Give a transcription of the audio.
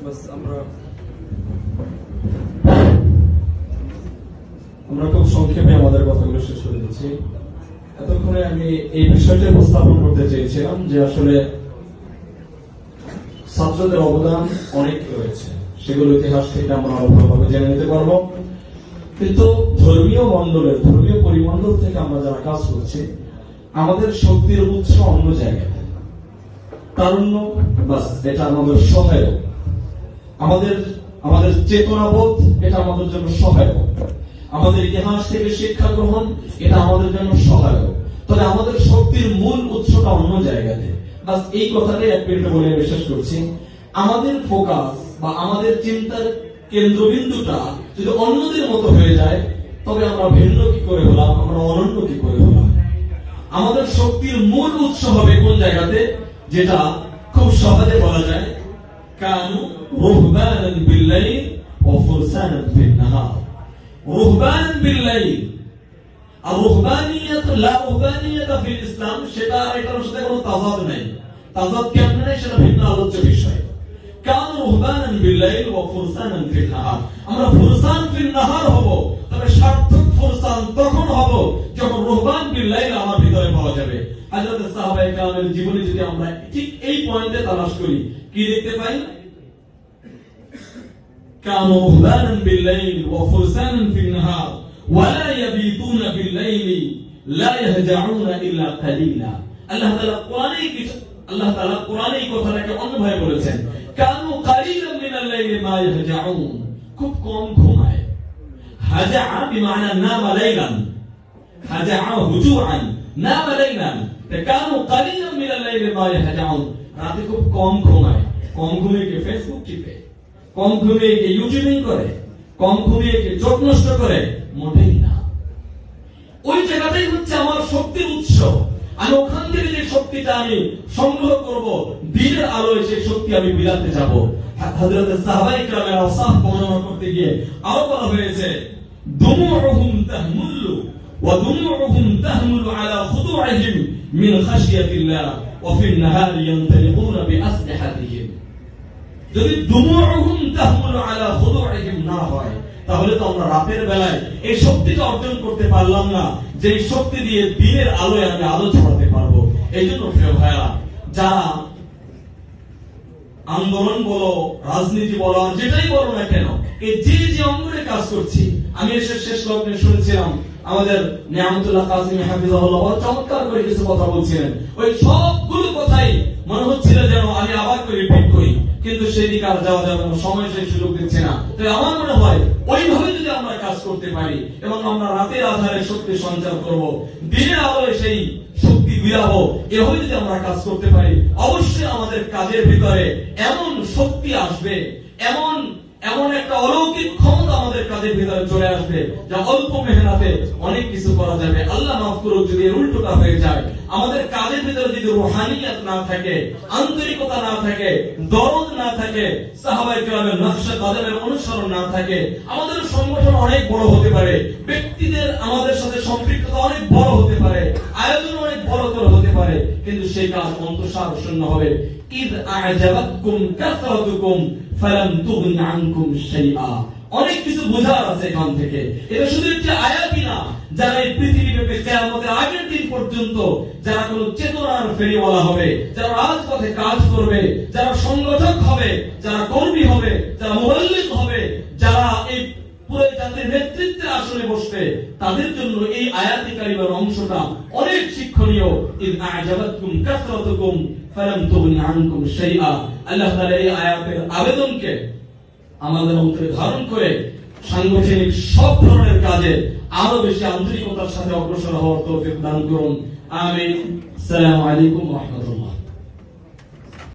আমরা খুব সংক্ষেপে আমাদের কথাগুলো শেষ করে দিচ্ছি। এতক্ষণে আমি এই বিষয়টা উপস্থাপন করতে চেয়েছিলাম যে আসলে ছাত্রদের অবদান অনেক রয়েছে, সেগুলো ইতিহাস থেকে আমরা আরো ভালোভাবে জেনে নিতে পারবো। কিন্তু ধর্মীয় পরিমণ্ডল থেকে আমরা যারা কাজ করছি, আমাদের শক্তির উৎস অন্য জায়গায়। তারুণ্য বাস এটা আমাদের সহায়ক, আমাদের চেতনাবোধ এটা আমাদের জন্য সহায়ক, আমাদের ইতিহাস থেকে শিক্ষা গ্রহণ এটা আমাদের জন্য সহায়ক। তবে আমাদের শক্তির মূল উৎসটা অন্য জায়গাতে। বাস এই কথাটাই এক মিনিটে বলে বিশেষ করছি। আমাদের ফোকাস বা আমাদের চিন্তার কেন্দ্রবিন্দুটা যদি অন্যদের মতো হয়ে যায়, তবে আমরা ভিন্ন কি করে হলাম, আমরা অনন্য কি করে হলাম। আমাদের শক্তির মূল উৎস হবে কোন জায়গাতে, যেটা খুব সহজে বলা যায়, কানু রুহবানান বিল্লাইল ওয়া ফুরসানান বিন-নাহার। রুহবান বিল্লাইল আর রুহবানিয়াত লা রুহবানিয়াত ফিল ইসলাম, সেটা এটার সাথে কোনো তাজাদ নাই। তাজাদ কেমন নেই সেটা ভিন্ন আলোচ্য বিষয়। কানু রুহবানান বিল্লাইল ওয়া ফুরসানান বিন-নাহার, আমরা ফুরসান বিন-নাহার হব, তবে সার্থক ফুরসান তখন হব যখন রুহবান বিল্লাইল আমার ভিতরে পাওয়া যাবে। হযরত সাহাবায়ে কেরামের জীবনী যদি আমরা ঠিক এই পয়েন্টে তালাশ করি, কি দেখতে পাই? কানু রুহবানান বিল্লাইল ওয়া ফুরসানান ফিন-নাহার ওয়া লা ইয়াবিতুনা বিল-লাইলি লা ইয়াহজাউনা ইল্লা কালিলা। আল্লাহ তাআলা কোরআনে এই কথাটাকে অন্যভাবে বলেছেন, কানু কালিলাম মিনাল-লাইলি মা ইয়াহজাউন, খুব কম ঘুমায়। হাজা বিমানা নামা লাইলান, হাজা হুজুআন নামা লাইলান, কানু কালিলাম মিনাল-লাইলি মা ইয়াহজাউন, রাতে খুব কম ঘুমায়। কম ঘুমিয়ে কে ফেসবুক টিপে, কম ঘুমিয়ে কে ইউটিউবিং করে, কম ঘুমিয়ে কে চোখ নষ্ট করে, মোটেই না। ওই জায়গাটাই হচ্ছে আমার শক্তির উৎস। আমি ওখান থেকে যে শক্তিটা আমি সংগ্রহ করব, দিনের আলোয় সেই শক্তি আমি বিলাতে যাব। হযরত সাহাবায়ে কেরামের আওসাফ বর্ণনা করতে গিয়ে আরো বলা হয়েছে, দুমুউহুম তাহমুলু ওয়া দুমুউহুম তাহমুলু আলা খুদুইহিম মিন খাশিয়াতিল্লাহ ওয়া ফিন নাহারি ইয়ানতালিকুনা বিআসলিহাতিহিম। যদি দুমুউহুম তাহমুলু আলা খুদুইহিম না হয়, তাহলে তো আমরা রাতের বেলায় এই শক্তিটা অর্জন করতে পারলাম না, যে শক্তি দিয়ে দিনের আলোয় আমি আলো ছড়াতে পারবো। এই জন্য প্রিয় ভাইরা, যারা আন্দোলন বলো, রাজনীতি বলো, যেটাই বলো না কেন, এই যে অঙ্গনে কাজ করছি, আমি এসে শেষ লগ্নে শুনেছিলাম আমাদের নিয়ামতুল্লাহ কাসিমি হাফিজাহুল্লাহ চমৎকার করে কিছু কথা বলছিলেন। ওই সবগুলো কথাই মনে হচ্ছিল যেন আমি আবার করে রিপিট করি, কিন্তু সেই দিকে আর যাওয়া যাবে না, সময় সেই সুযোগ দিচ্ছে না। তাই আমার মনে হয় ওইভাবে যদি আমরা কাজ করতে পারি এবং আমরা রাতের আধারে শক্তি সঞ্চার করব, দিনের আলোয় সেই শক্তি বিলাবো, এভাবে যদি আমরা কাজ করতে পারি, অবশ্যই আমাদের কাজের ভিতরে এমন শক্তি আসবে, এমন একটা অলৌকিক ক্ষমতা আমাদের কাজের ভিতরে চলে আসবে, যা অল্প মেহনতে অনেক কিছু করা যাবে। আল্লাহ মাফ করুক যদি এর উল্টোটা হয়ে যায়, আমাদের কাজের ভিতরে যদি রুহানিয়াত না থাকে, আন্তরিকতা না থাকে, দরদ না থাকে, সাহাবায়ে কেরামের নকশা কদমের অনুসরণ না থাকে, আমাদের সংগঠন অনেক বড় হতে পারে, ব্যক্তিদের আমাদের সাথে সম্পৃক্ততা অনেক বড় হতে পারে, আয়োজন অনেক বড় করে হতে পারে, কিন্তু সেই কাজ অন্তঃসার শূন্য হবে। ইদ আ'জাবাতকুম কাসরাতুকুম ফালাম তুগনি আনকুম শাইআ। অনেক কিছু বোঝার আছে এখান থেকে। এটা শুধু একটি আয়াতই না, যারা এই পৃথিবীতে কিয়ামতের আগের দিন পর্যন্ত যারা কোন চেতনার ফেরিওয়ালা হবে, যারা রাজপথে কাজ করবে, যারা সংগঠক হবে, যারা কর্মী হবে, যারা মুবাল্লিগ হবে, যারা এই পুরো জাতির নেতৃত্বের আসনে বসবে, তাদের জন্য এই আয়াতি কারিমার অংশটা অনেক শিক্ষণীয়। ইদ আ'জাবাতকুম কাসরাতুকুম ফালাম তুগনি আনকুম শাইআ। আল্লাহ তাআলা এই আয়াতের আবেদনকে আমাদের অন্তরে ধারণ করে সাংগঠনিক সব ধরনের কাজে আরো বেশি আন্তরিকতার সাথে অগ্রসর হওয়ার তৌফিক দান করুন। আমিন। আসসালামু আলাইকুম ওয়া রাহমাতুল্লাহ।